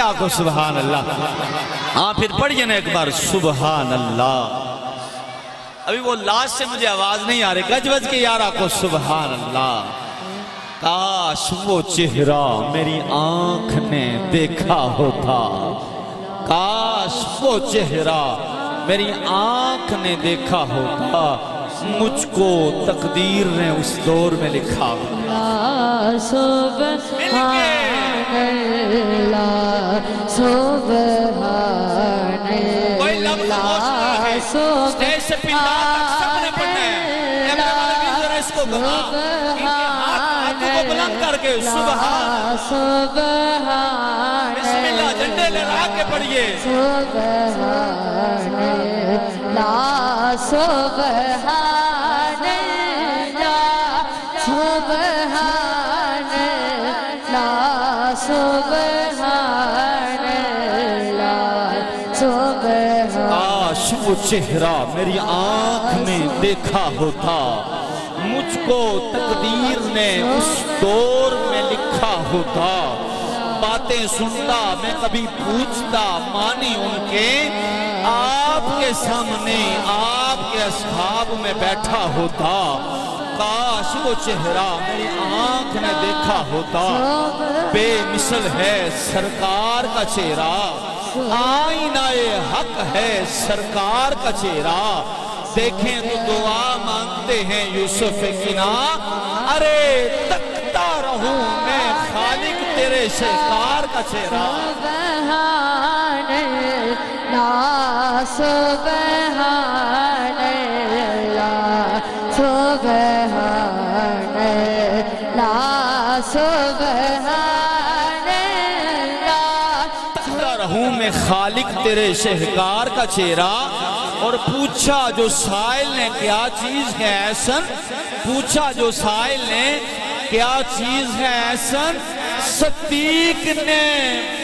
آکو سبحان اللہ. ہاں پھر پڑھئے نا ایک بار سبحان اللہ. ابھی وہ لاسٹ سے مجھے آواز نہیں آ رہی. گج بج کے یار آکو سبحان اللہ. کاش وہ چہرہ میری آنکھ نے دیکھا ہوتا. کاش وہ چہرہ میری آنکھ نے دیکھا ہوتا. مجھ کو تقدیر نے اس دور میں لکھا ہوتا. سبحان اللہ سبحان اللہ سٹیج سے پندار تک سب نے پڑھنا ہے. اے میرے والدین ذرا اس کو بنا ان کے ہاتھوں کو بلند کر کے سبحان سبحان بسم اللہ جھنڈے لہرا کے پڑھئے سبحان اللہ سبحان اللہ سبحان اللہ سبحان اللہ سبحان. کاش وہ چہرہ میری آنکھ میں دیکھا ہوتا. مجھ کو تقدیر نے اس دور میں لکھا ہوتا. باتیں سنتا میں کبھی پوچھتا مانی ان کے. آپ کے سامنے آپ کے اصحاب میں بیٹھا ہوتا. کاش وہ چہرہ میری آنکھ نے دیکھا ہوتا. بے مثل ہے سرکار کا چہرہ. آئینہ حق ہے سرکار کا چہرہ. دیکھیں تو دعا مانگتے ہیں یوسف کنا. ارے تکتا رہوں میں خالق تیرے شہکار کا چہرہ. سبحان اللہ سبحان اللہ سبحان اللہ سبحان اللہ. تکتا رہوں میں خالق تیرے شہکار کا چہرہ. اور پوچھا جو سائل نے کیا چیز ہے ایسن. پوچھا جو سائل نے کیا چیز ہے ایسن. صدیق نے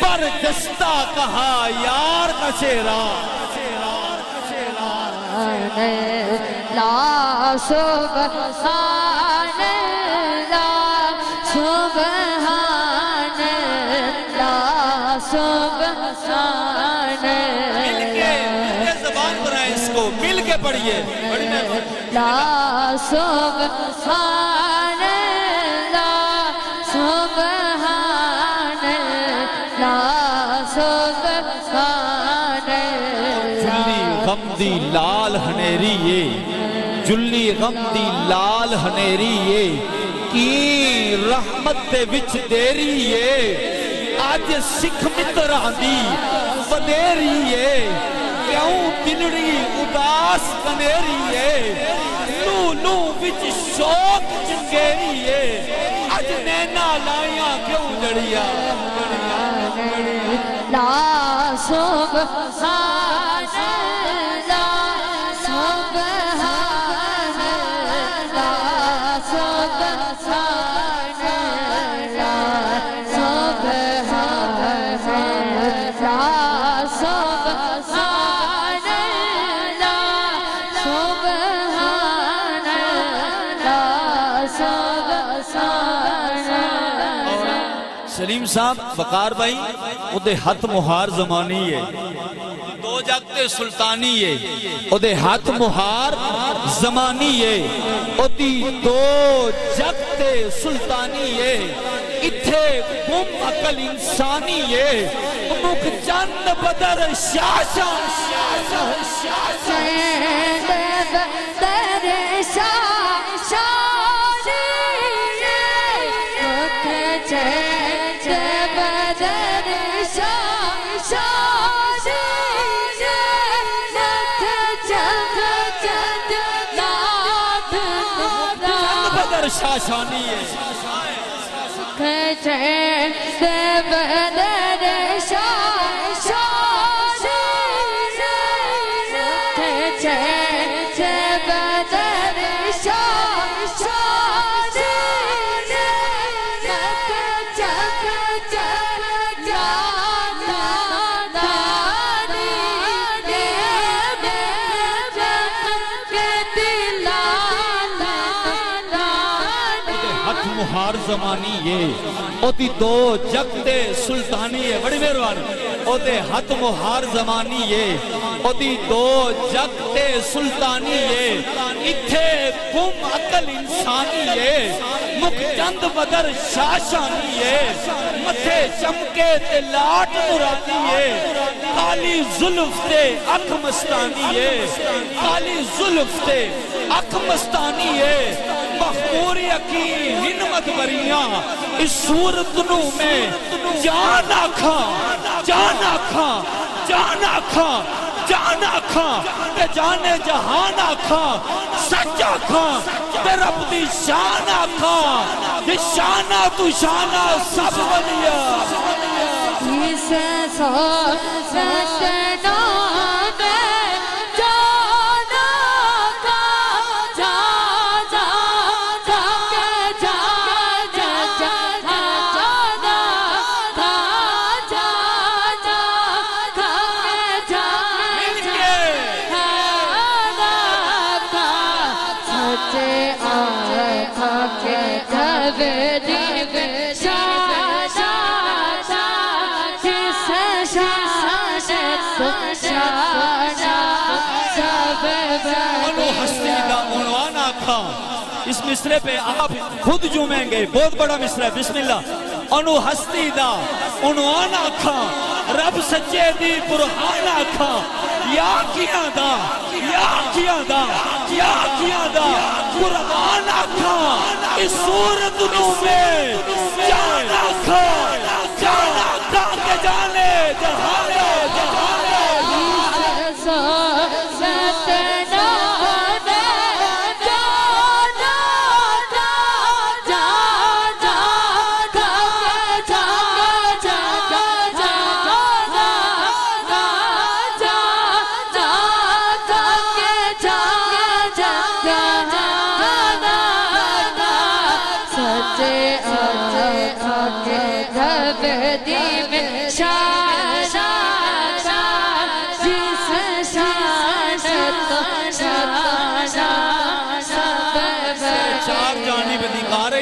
برجستہ کہا یار کا چہرہ. لا سبحان اللہ سبحان اللہ سبحان اللہ. زبان بنائے اس کو مل کے پڑھئے. لا سبحان اللہ سبحان اللہ سبحان جلی غمدی لال ہنیری یہ. جلی غمدی لال ہنیری یہ. کی رحمت دے وچ دیری یہ. آج سکھ متراں دی ودیری یہ. کیوں دلڑی اداس کنیری ہے. لو لو وچ شوق چنگیری ہے. اج نینا لائیاں کیوں جڑیا. لا سبحان اللہ سبحان اللہ سبحان اللہ سبحان اللہ سبحان اللہ سبحان اللہ سبحان اللہ. سلیم صاحب وقار بھائی اُدے ہاتھ مہار زمانی ہے. دو جگتے سلطانی ہے. اُدے ہاتھ مہار زمانی ہے. اُدی دو جگتے سلطانی ہے. اتھے گم عقل انسانی ہے. مکھ چند بدر شاشا شاشا شاشا چند بدر شاشا مکھ چند بدر شاشا شاشانی ہے. چند بدر شاشا چند بدر شاشا مہار زمانی یہ. اوتی دو جگتے سلطانی ہے بڑی مہربانی اوتے ہاتھ مہار زمانی ہے اوتی دو جگتے سلطانی ہے اتھے گم عقل انسانی ہے مک چند بدر شاشانی ہے متھے چمکے تے لاٹ نورانی ہے کالی ظلف تے اکھ مستانی ہے کالی ظلف تے اکھ مستانی ہے مخمور یقین ہنمت بریاں اس صورت نو میں جان آکھاں جان آکھاں جان آکھاں جان آکھاں تے جانے جہان آکھاں سچ آکھاں تے رب دی شان آکھاں دی شانہ تو شانہ سب ولیا اس صورت نو میں جان آکھاں جا جا جا کے جا جا جا جانا تھا جا جا جا کے جا جانا تھا سچے آنکھوں کے جھبری میں شانا تھا جس شانا سب انو ہستی دا عنوان آکھا اس مصرے پہ آپ خود جمیں گے بہت بڑا مصرے بسم اللہ انو ہستی دا عنوان آکھا رب سچے دی برہان آکھا یا کیا دا یا کیا دا یا کیا دا قرآن آکھا اس صورت نو میں جان آکھا جان آکھا کے جانے جہانے جہانے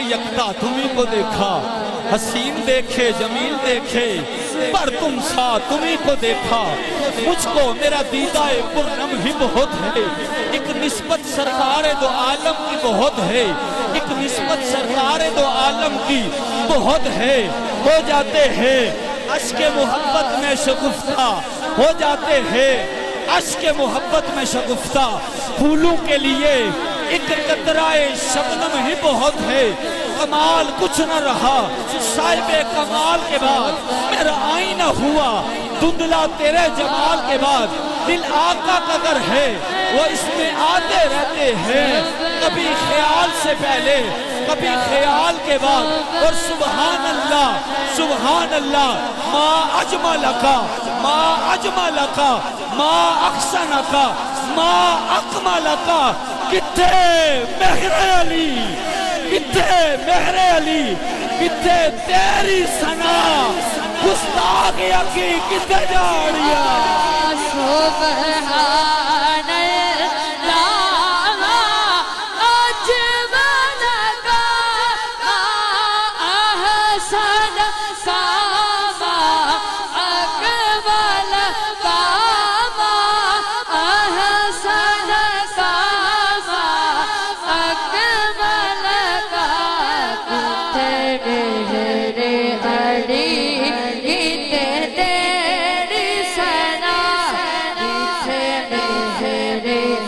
یکتا تمہیں کو دیکھا حسین دیکھے جمیل دیکھے پر تم سا تمہیں کو دیکھا مجھ کو میرا دیدہ پرنم ہی بہت ہے ایک نسبت سرکار دو عالم کی بہت ہے ایک نسبت سرکار دو عالم کی بہت ہے ہو جاتے ہیں عشق محبت میں شگفتہ ہو جاتے ہیں عشق محبت میں شگفتہ پھولوں کے لیے ایک قطرائے شبنم ہی بہت ہے کمال کچھ نہ رہا صاحب کمال کے بعد میرا آئینہ ہوا دھندلا تیرے جمال کے بعد دل آقا کا گر ہے وہ اس میں آتے رہتے ہیں کبھی خیال سے پہلے کبھی خیال کے بعد اور سبحان اللہ ما اجملکا ما اجملکا ما احسنکا ما اکملکا کتھے مہر علی کتھے مہر علی کتھے تیری ثنا گستاخ یقی کتھے جاڑیا سبحان اللہ اجملکا احسن ساما اکملکا احسن ساما اکملکا کتھے میرے علی کتھے تیری ثنا کتھے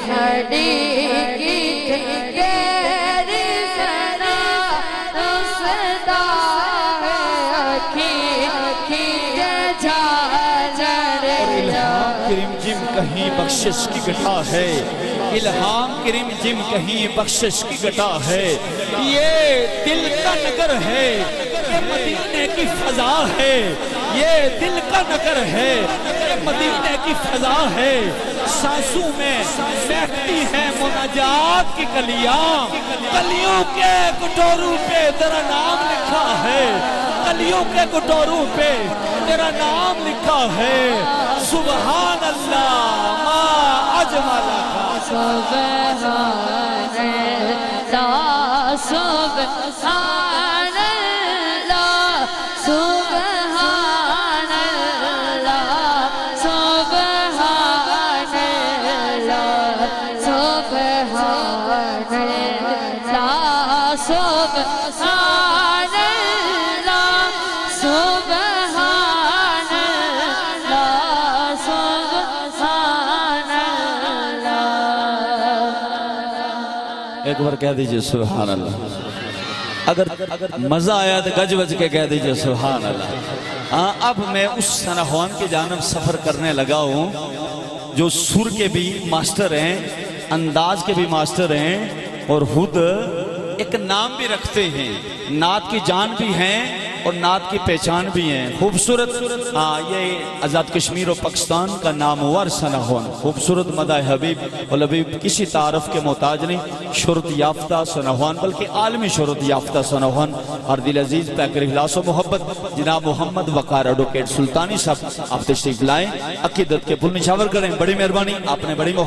میرے علی کتھے تیری ثنا رسدا ہے اکھی جا الہام کریم جم کہیں بخشش کی گھٹا ہے الہام کریم جم کہیں بخشش کی گھٹا ہے یہ دل کا نگر ہے یہ مدینے کی فضا ہے یہ دل کا نگر ہے یہ مدینے کی فضا ہے سانسوں میں بہتی ہیں مناجات کی کلیاں کلیوں کے کٹوروں پہ تیرا نام لکھا ہے کلیوں کے کٹوروں پہ تیرا نام لکھا ہے سبحان اللہ ما اجملکا سبحان اللہ سبحان اللہ ایک بار کہہ دیجئے سبحان اللہ. اگر مزہ آیا تو گج بج کے کہہ دیجئے سبحان اللہ. اب میں اس سنہوان کی جانب سفر کرنے لگا ہوں جو سر کے بھی ماسٹر ہیں، انداز کے بھی ماسٹر ہیں، اور خود ایک نام بھی رکھتے ہیں، نعت کی جان بھی ہیں اور نعت کی پہچان بھی ہیں. خوبصورت یہ آزاد کشمیر و پاکستان کا نامور سنہوان، خوبصورت مدح حبیب اور لبیب، کسی تعارف کے محتاج نہیں، شہرت یافتہ سنہوان، بلکہ عالمی شہرت یافتہ سنہوان. اور دل عزیز پیکر اخلاص و محبت جناب محمد وقار ایڈوکیٹ سلطانی صاحب، آپ تشریف لائیں، عقیدت کے پھول نچھاور کریں. بڑی مہربانی، آپ نے بڑی